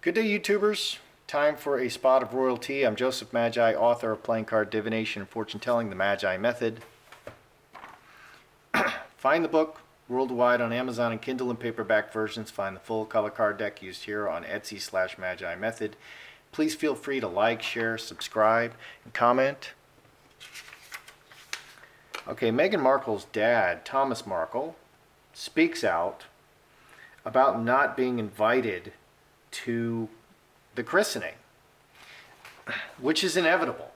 Good day, YouTubers. Time for a spot of royalty. I'm Joseph Magi, author of Playing Card Divination and Fortune Telling, the Magi Method. Find the book worldwide on Amazon and Kindle and paperback versions. Find the full color card deck used here on Etsy/Magi Method. Please feel free to like, share, subscribe, and comment. Okay, Meghan Markle's dad, Thomas Markle, speaks out about not being invited to the christening, which is inevitable.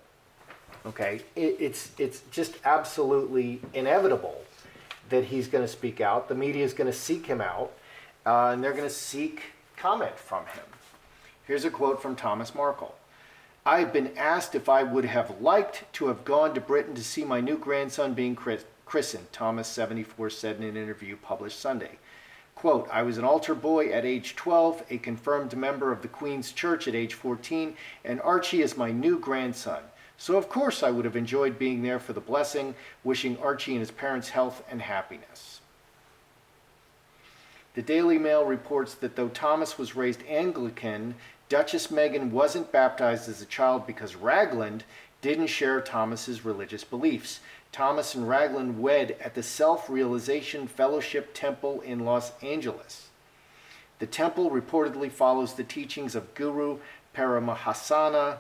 Okay, it's just absolutely inevitable that he's going to speak out. The media is going to seek him out, and they're going to seek comment from him. Here's a quote from Thomas Markle. "I've been asked if I would have liked to have gone to Britain to see my new grandson being christened," Thomas, 74, said in an interview published Sunday. Quote, "I was an altar boy at age 12, a confirmed member of the Queen's Church at age 14, and Archie is my new grandson. So of course I would have enjoyed being there for the blessing, wishing Archie and his parents health and happiness." The Daily Mail reports that though Thomas was raised Anglican, Duchess Meghan wasn't baptized as a child because Ragland didn't share Thomas's religious beliefs. Thomas and Ragland wed at the Self-Realization Fellowship Temple in Los Angeles. The temple reportedly follows the teachings of Guru Paramahasana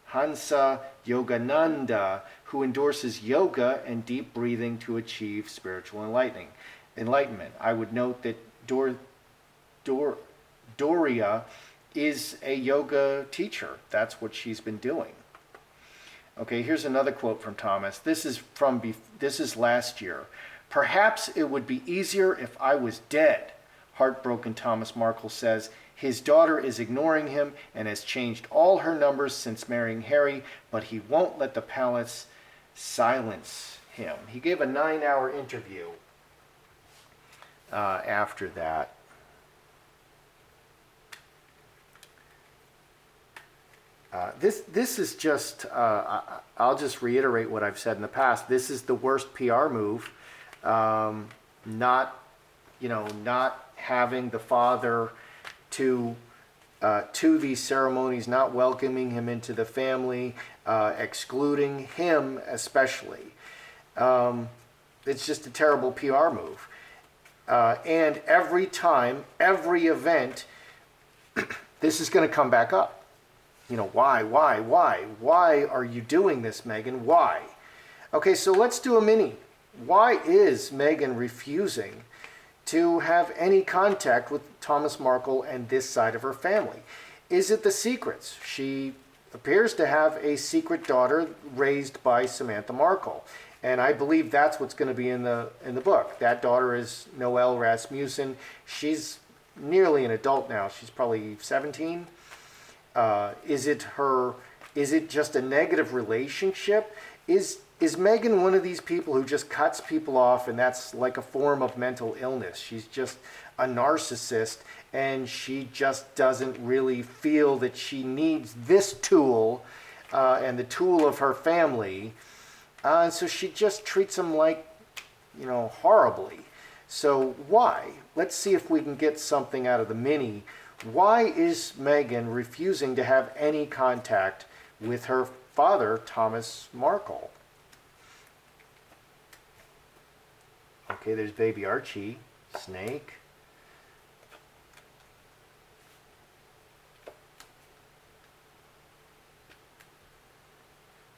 Hansa Yogananda, who endorses yoga and deep breathing to achieve spiritual enlightenment. I would note that Doria is a yoga teacher. That's what she's been doing. Okay, here's another quote from Thomas. This is last year. "Perhaps it would be easier if I was dead," heartbroken Thomas Markle says. His daughter is ignoring him and has changed all her numbers since marrying Harry, but he won't let the palace silence him. He gave a 9-hour interview after that. This is just, I'll just reiterate what I've said in the past. This is the worst PR move. Not having the father to these ceremonies, not welcoming him into the family, excluding him especially. It's just a terrible PR move. And every time, every event, this is going to come back up. Why are you doing this, Meghan? Why? Okay, so let's do a mini. Why is Meghan refusing to have any contact with Thomas Markle and this side of her family? Is it the secrets? She appears to have a secret daughter raised by Samantha Markle, and I believe that's what's going to be in the book. That daughter is Noelle Rasmussen. She's nearly an adult now. She's probably 17. Is it just a negative relationship? Is Meghan one of these people who just cuts people off and that's like a form of mental illness? She's just a narcissist and she just doesn't really feel that she needs this tool and the tool of her family. And so she just treats them like, horribly. So why? Let's see if we can get something out of the mini. Why is Meghan refusing to have any contact with her father, Thomas Markle? Okay, there's baby Archie, snake.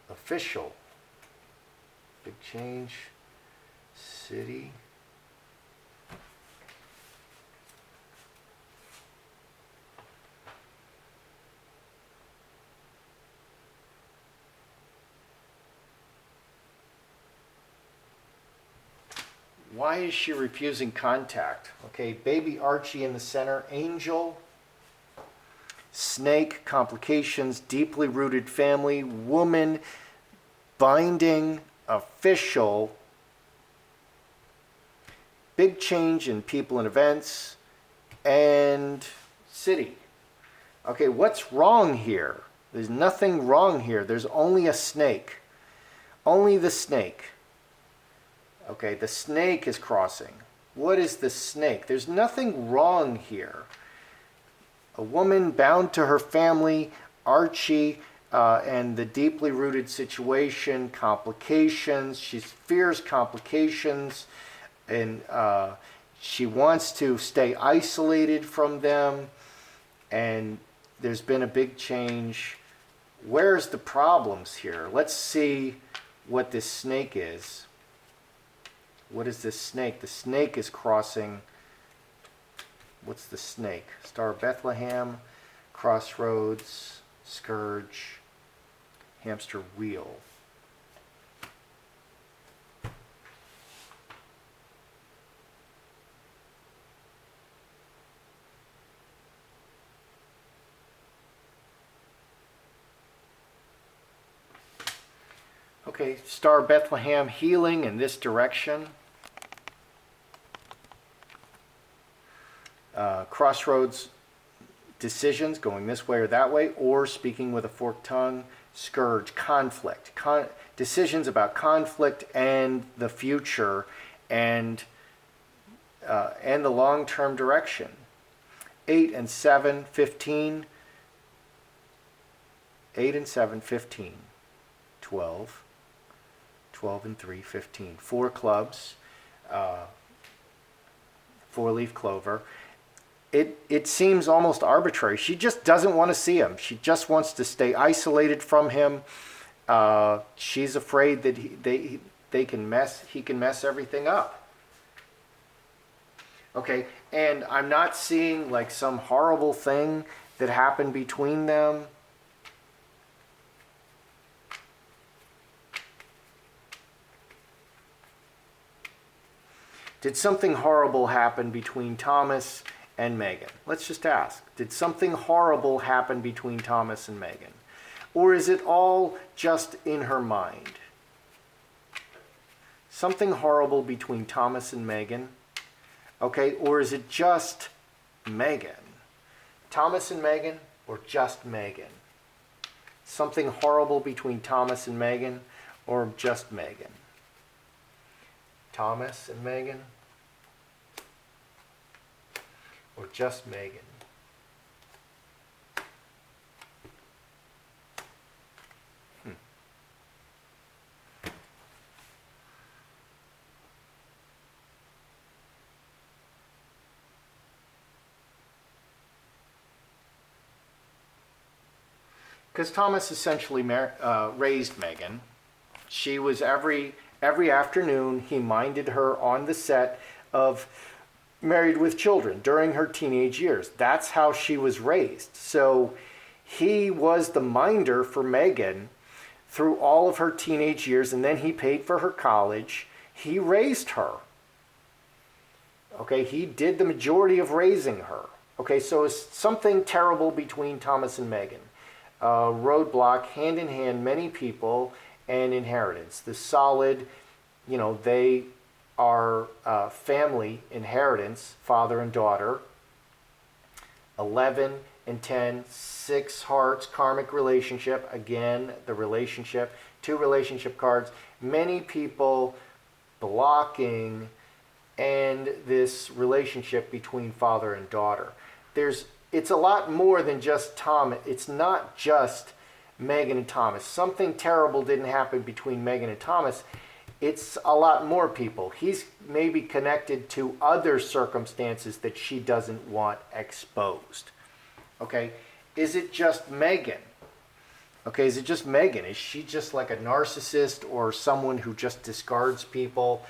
Official. Big change. City. Why is she refusing contact? Okay, baby Archie in the center, angel, snake, complications, deeply rooted family, woman, binding, official, big change in people and events, and city. Okay, what's wrong here? There's nothing wrong here. There's only a snake. Only the snake. Okay, the snake is crossing. What is the snake? There's nothing wrong here. A woman bound to her family, Archie, and the deeply rooted situation, complications. She fears complications, and she wants to stay isolated from them. And there's been a big change. Where's the problems here? Let's see what this snake is. What is this snake? The snake is crossing. What's the snake? Star of Bethlehem, Crossroads, Scourge, Hamster Wheel. Okay, Star of Bethlehem, healing in this direction. Crossroads, decisions going this way or that way, or speaking with a forked tongue. Scourge, conflict, decisions about conflict and the future, and the long-term direction. 8 and 7, 15. 8 and 7, 15. 12. 12 and 3, 15. 4 clubs. 4-leaf clover. It seems almost arbitrary. She just doesn't want to see him. She just wants to stay isolated from him. She's afraid that he can mess everything up. Okay, and I'm not seeing like some horrible thing that happened between them. Did something horrible happen between Thomas and Meghan? Let's just ask. Did something horrible happen between Thomas and Meghan? Or is it all just in her mind? Something horrible between Thomas and Meghan? Okay, or is it just Meghan? Thomas and Meghan, or just Meghan? Something horrible between Thomas and Meghan, or just Meghan? Thomas and Meghan, or just Meghan? Because Thomas essentially raised Meghan. She was every afternoon he minded her on the set of Married with Children during her teenage years. That's how she was raised. So he was the minder for Meghan through all of her teenage years, and then he paid for her college. He raised her. Okay, he did the majority of raising her. Okay, so it's something terrible between Thomas and Meghan. Roadblock, hand in hand, many people, and inheritance. The solid, they are family inheritance, father and daughter. 11 and 10, 6 hearts, karmic relationship. Again, the relationship. 2 relationship cards. Many people blocking, and this relationship between father and daughter. It's a lot more than just Tom. It's not just Meghan and Thomas. Something terrible didn't happen between Meghan and Thomas. It's a lot more people. He's maybe connected to other circumstances that she doesn't want exposed. Okay, is it just Meghan? Okay, is it just Meghan? Is she just like a narcissist or someone who just discards people?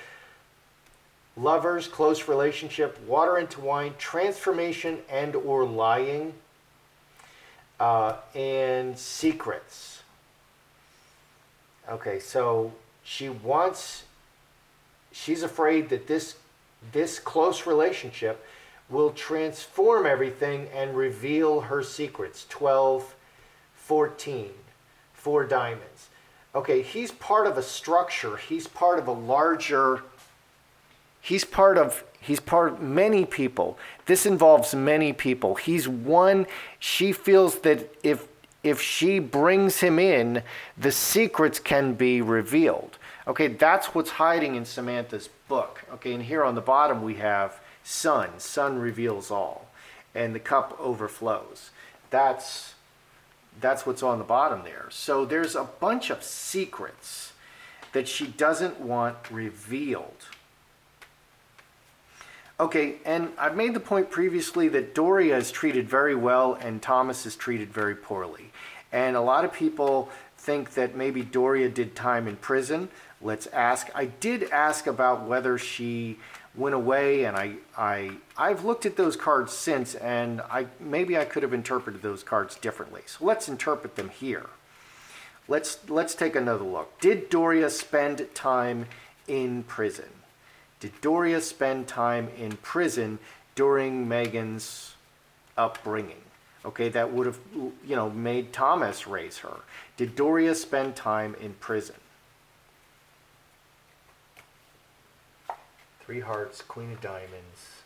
Lovers, close relationship, water into wine, transformation and or lying, and secrets. Okay, so she's afraid that this close relationship will transform everything and reveal her secrets. 12, 14, 4 diamonds. Okay, he's part of a structure. He's part of a larger... He's part of many people. This involves many people. She feels that if she brings him in, the secrets can be revealed. Okay, that's what's hiding in Samantha's book. Okay, and here on the bottom we have sun. Sun reveals all. and the cup overflows. That's what's on the bottom there. So there's a bunch of secrets that she doesn't want revealed. Okay, and I've made the point previously that Doria is treated very well and Thomas is treated very poorly. And a lot of people think that maybe Doria did time in prison. Let's ask. I did ask about whether she went away, and I've looked at those cards since, and maybe I could have interpreted those cards differently. So let's interpret them here. Let's take another look. Did Doria spend time in prison? Did Doria spend time in prison during Meghan's upbringing? Okay, that would have, made Thomas raise her. Did Doria spend time in prison? 3 hearts, Queen of Diamonds.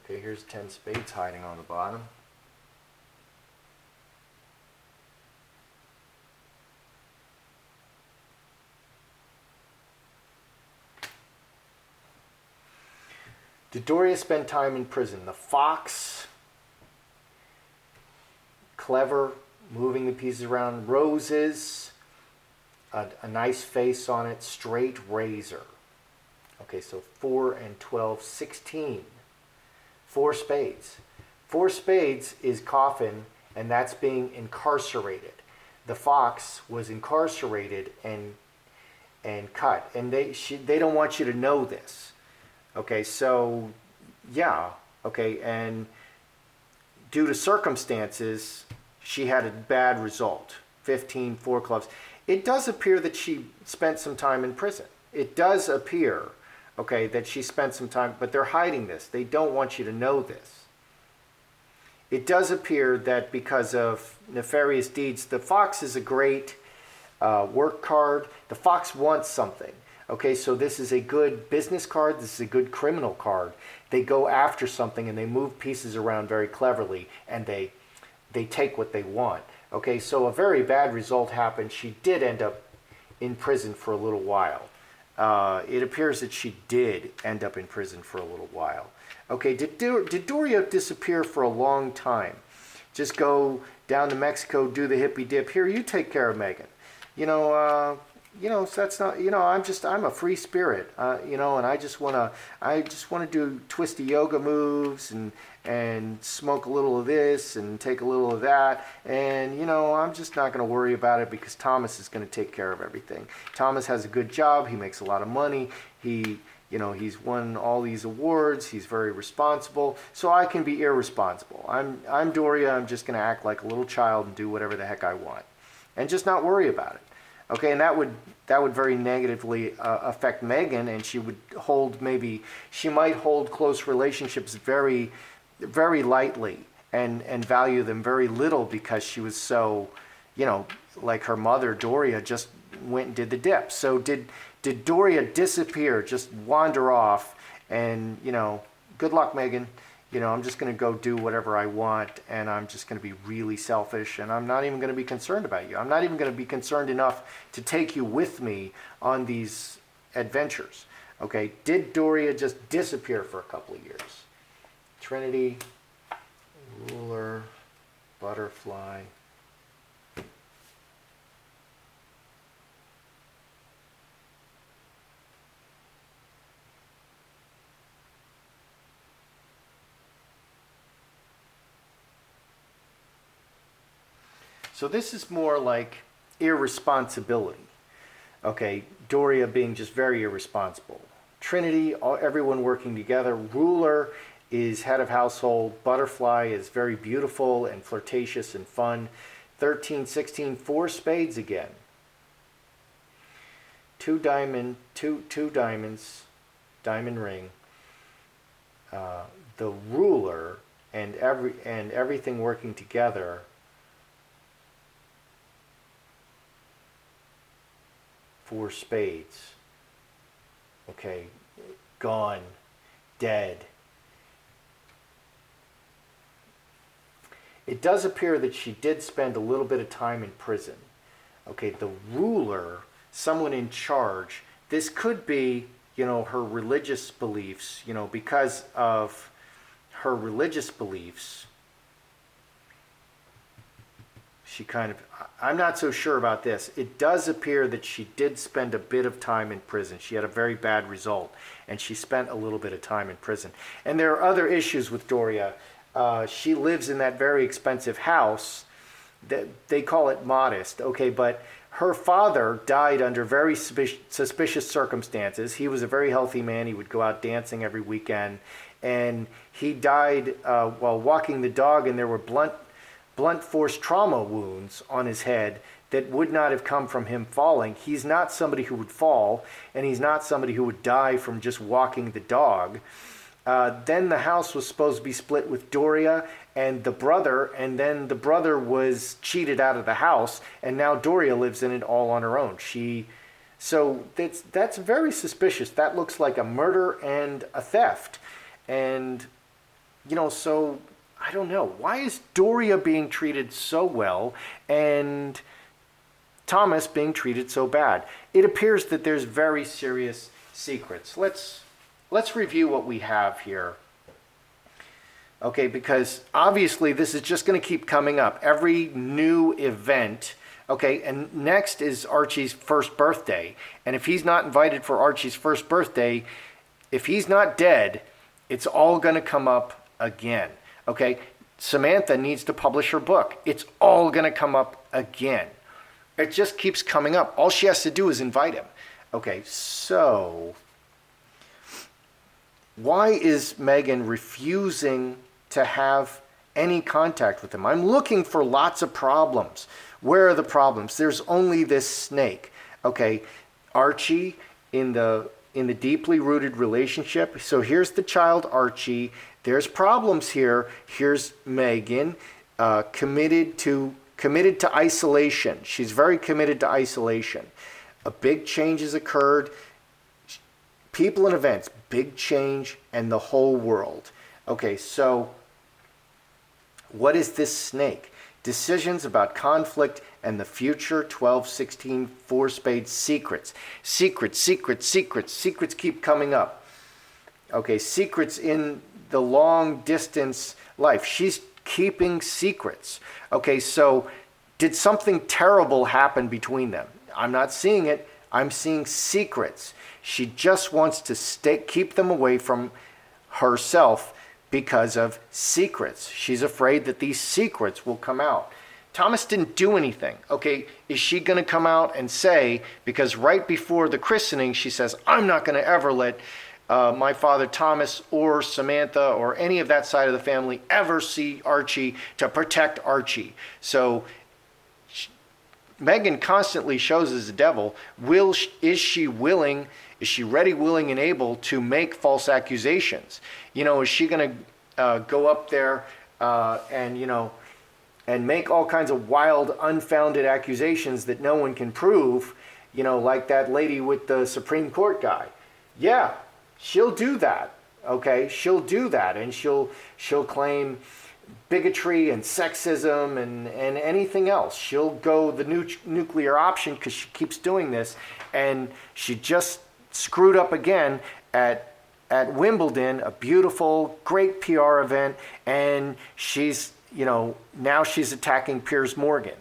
Okay, here's 10 spades hiding on the bottom. Did Doria spend time in prison? The fox, clever, moving the pieces around. Roses, a nice face on it. Straight razor. Okay, so 4 and 12, 16. 4 spades. 4 spades is coffin, and that's being incarcerated. The fox was incarcerated and cut, and they don't want you to know this. Okay, so, yeah, okay, and due to circumstances, she had a bad result. 15, 4 clubs. It does appear that she spent some time in prison. It does appear, okay, that she spent some time, but they're hiding this. They don't want you to know this. It does appear that because of nefarious deeds, the fox is a great work card. The fox wants something. Okay, so this is a good business card. This is a good criminal card. They go after something and they move pieces around very cleverly, and they take what they want. Okay, so a very bad result happened. She did end up in prison for a little while. It appears that she did end up in prison for a little while. Okay, did Doria disappear for a long time? Just go down to Mexico, do the hippie dip. Here, you take care of Meghan. So that's not, I'm a free spirit, and I just want to do twisty yoga moves and smoke a little of this and take a little of that. And, I'm just not going to worry about it because Thomas is going to take care of everything. Thomas has a good job. He makes a lot of money. He's won all these awards. He's very responsible. So I can be irresponsible. I'm Doria. I'm just going to act like a little child and do whatever the heck I want and just not worry about it. Okay, and that would very negatively affect Meghan, and she might hold close relationships very, very lightly and value them very little because she was so, like her mother Doria just went and did the dip. So did Doria disappear, just wander off, and good luck, Meghan. I'm just going to go do whatever I want, and I'm just going to be really selfish, and I'm not even going to be concerned about you. I'm not even going to be concerned enough to take you with me on these adventures. Okay, did Doria just disappear for a couple of years? Trinity, ruler, butterfly. So this is more like irresponsibility. Okay, Doria being just very irresponsible. Trinity, everyone working together. Ruler is head of household. Butterfly is very beautiful and flirtatious and fun. 13, 16, 4 spades again. 2 diamonds, diamond ring. The ruler and everything working together. Four spades. Okay, gone, dead. It does appear that she did spend a little bit of time in prison. Okay, the ruler, someone in charge. This could be her religious beliefs, because of her religious beliefs, she kind of, I'm not so sure about this. It does appear that she did spend a bit of time in prison. She had a very bad result, and she spent a little bit of time in prison. And there are other issues with Doria. She lives in that very expensive house. They call it modest, okay, but her father died under very suspicious circumstances. He was a very healthy man. He would go out dancing every weekend, and he died while walking the dog, and there were blunt force trauma wounds on his head that would not have come from him falling. He's not somebody who would fall, and he's not somebody who would die from just walking the dog. Then the house was supposed to be split with Doria and the brother, and then the brother was cheated out of the house, and now Doria lives in it all on her own. So that's very suspicious. That looks like a murder and a theft. And, so I don't know. Why is Doria being treated so well and Thomas being treated so bad? It appears that there's very serious secrets. Let's review what we have here. Okay, because obviously this is just going to keep coming up. Every new event. Okay, and next is Archie's first birthday. And if he's not invited for Archie's first birthday, if he's not dead, it's all going to come up again. Okay, Samantha needs to publish her book. It's all going to come up again. It just keeps coming up. All she has to do is invite him. Okay, so why is Meghan refusing to have any contact with him? I'm looking for lots of problems. Where are the problems? There's only this snake. Okay, Archie in the deeply rooted relationship. So here's the child Archie. There's problems here. Here's Meghan, committed to isolation. She's very committed to isolation. A big change has occurred. People and events, big change, and the whole world. Okay, so what is this snake? Decisions about conflict and the future, 12, 16, 4 spades, secrets. Secrets keep coming up. Okay, secrets in the long distance life. She's keeping secrets. Okay, so did something terrible happen between them? I'm not seeing it. I'm seeing secrets. She just wants to keep them away from herself because of secrets. She's afraid that these secrets will come out. Thomas didn't do anything. Okay, is she going to come out and say, because right before the christening, she says, I'm not going to ever let my father Thomas or Samantha or any of that side of the family ever see Archie to protect Archie. So Meghan constantly shows as the devil. Is she ready, willing, and able to make false accusations? Is she going to go up there and make all kinds of wild, unfounded accusations that no one can prove, like that lady with the Supreme Court guy? Yeah, she'll do that. Okay, she'll do that, and she'll claim bigotry and sexism and anything else. She'll go the nuclear option because she keeps doing this, and she just screwed up again at Wimbledon, a beautiful, great PR event, and she's, now she's attacking Piers Morgan.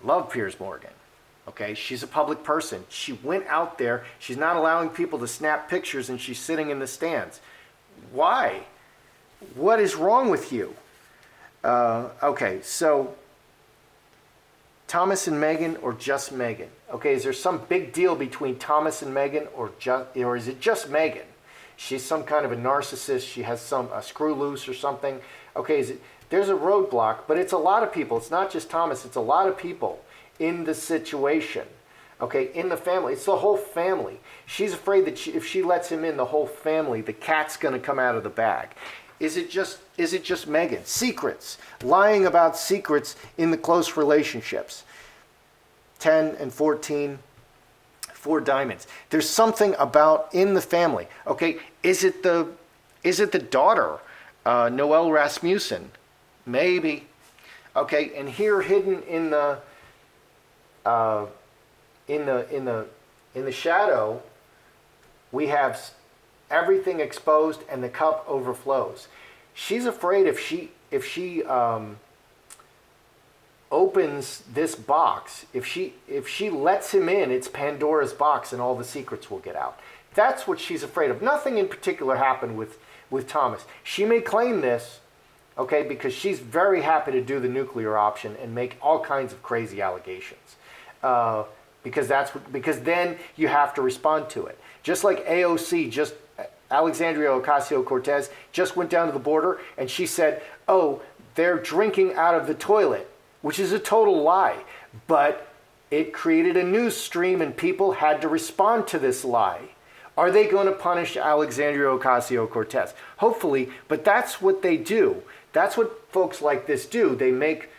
Love Piers Morgan. Okay, she's a public person. She went out there. She's not allowing people to snap pictures, and she's sitting in the stands. Why? What is wrong with you? Okay, so Thomas and Meghan, or just Meghan? Okay, is there some big deal between Thomas and Meghan, or is it just Meghan? She's some kind of a narcissist. She has a screw loose or something. Okay, there's a roadblock, but it's a lot of people. It's not just Thomas. It's a lot of people in the situation. Okay, in the family. It's the whole family. She's afraid that if she lets him in, the whole family, the cat's going to come out of the bag. Is it just Meghan? Secrets. Lying about secrets in the close relationships. 10 and 14, 4 diamonds. There's something about in the family. Okay, is it the daughter, Noelle Rasmussen? Maybe. Okay, and here hidden in the shadow we have everything exposed and the cup overflows. She's afraid if she opens this box, if she lets him in, it's Pandora's box and all the secrets will get out. That's what she's afraid of. Nothing in particular happened with Thomas. She may claim this, okay, because she's very happy to do the nuclear option and make all kinds of crazy allegations. Because then you have to respond to it. Just like AOC, Alexandria Ocasio-Cortez just went down to the border and she said, oh, they're drinking out of the toilet, which is a total lie. But it created a news stream and people had to respond to this lie. Are they going to punish Alexandria Ocasio-Cortez? Hopefully, but that's what they do. That's what folks like this do. They make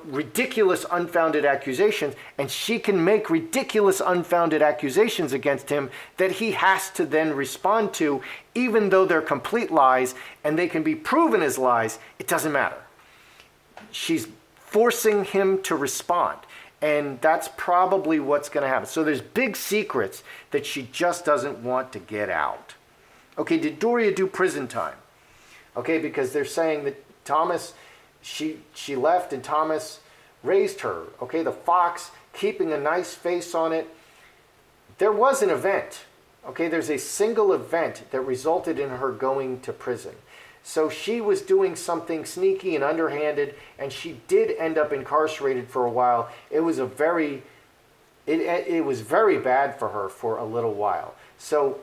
ridiculous, unfounded accusations, and she can make ridiculous, unfounded accusations against him that he has to then respond to, even though they're complete lies and they can be proven as lies. It doesn't matter. She's forcing him to respond, and that's probably what's going to happen. So there's big secrets that she just doesn't want to get out. Okay, did Doria do prison time? Okay, because they're saying that Thomas, she left and Thomas raised her. Okay, the fox keeping a nice face on it. There was an event. Okay, there's a single event that resulted in her going to prison. So she was doing something sneaky and underhanded, and she did end up incarcerated for a while. It was very bad for her for a little while. So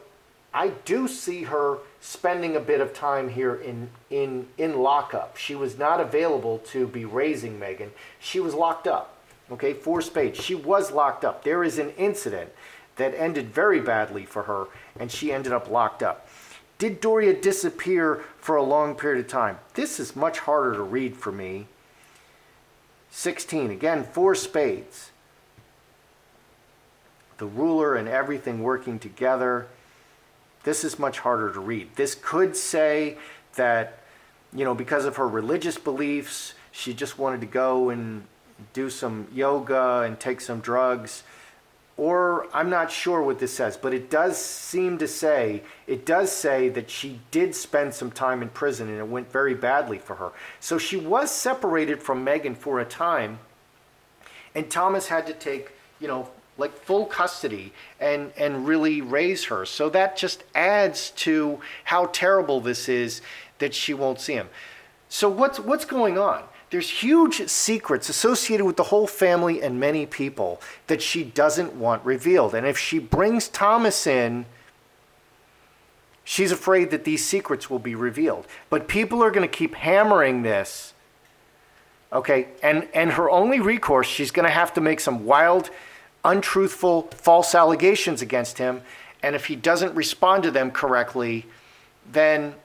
I do see her spending a bit of time here in lockup. She was not available to be raising Meghan. She was locked up. Okay, 4 spades. She was locked up. There is an incident that ended very badly for her, and she ended up locked up. Did Doria disappear for a long period of time? This is much harder to read for me. 16, again, 4 spades. The ruler and everything working together. This is much harder to read. This could say that, because of her religious beliefs, she just wanted to go and do some yoga and take some drugs. Or I'm not sure what this says, but it does say that she did spend some time in prison and it went very badly for her. So she was separated from Meghan for a time, and Thomas had to take, full custody and really raise her. So that just adds to how terrible this is that she won't see him. So what's going on? There's huge secrets associated with the whole family and many people that she doesn't want revealed. And if she brings Thomas in, she's afraid that these secrets will be revealed. But people are going to keep hammering this. Okay, and her only recourse, she's going to have to make some wild, untruthful, false allegations against him. And if he doesn't respond to them correctly, then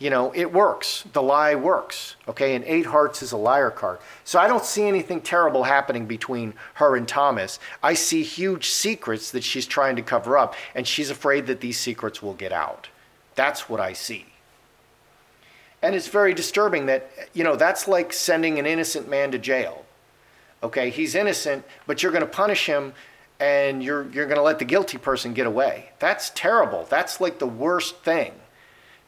it works. The lie works. Okay, and 8 hearts is a liar card. So I don't see anything terrible happening between her and Thomas. I see huge secrets that she's trying to cover up, and she's afraid that these secrets will get out. That's what I see. And it's very disturbing that, that's like sending an innocent man to jail. Okay, he's innocent, but you're going to punish him, and you're going to let the guilty person get away. That's terrible. That's like the worst thing.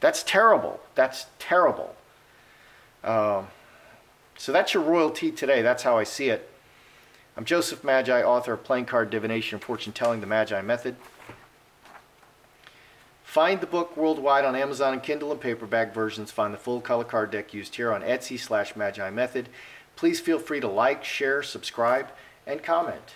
That's terrible. That's terrible. So that's your royalty today. That's how I see it. I'm Joseph Magi, author of Playing Card Divination and Fortune Telling, the Magi Method. Find the book worldwide on Amazon and Kindle and paperback versions. Find the full color card deck used here on Etsy/Magi Method. Please feel free to like, share, subscribe, and comment.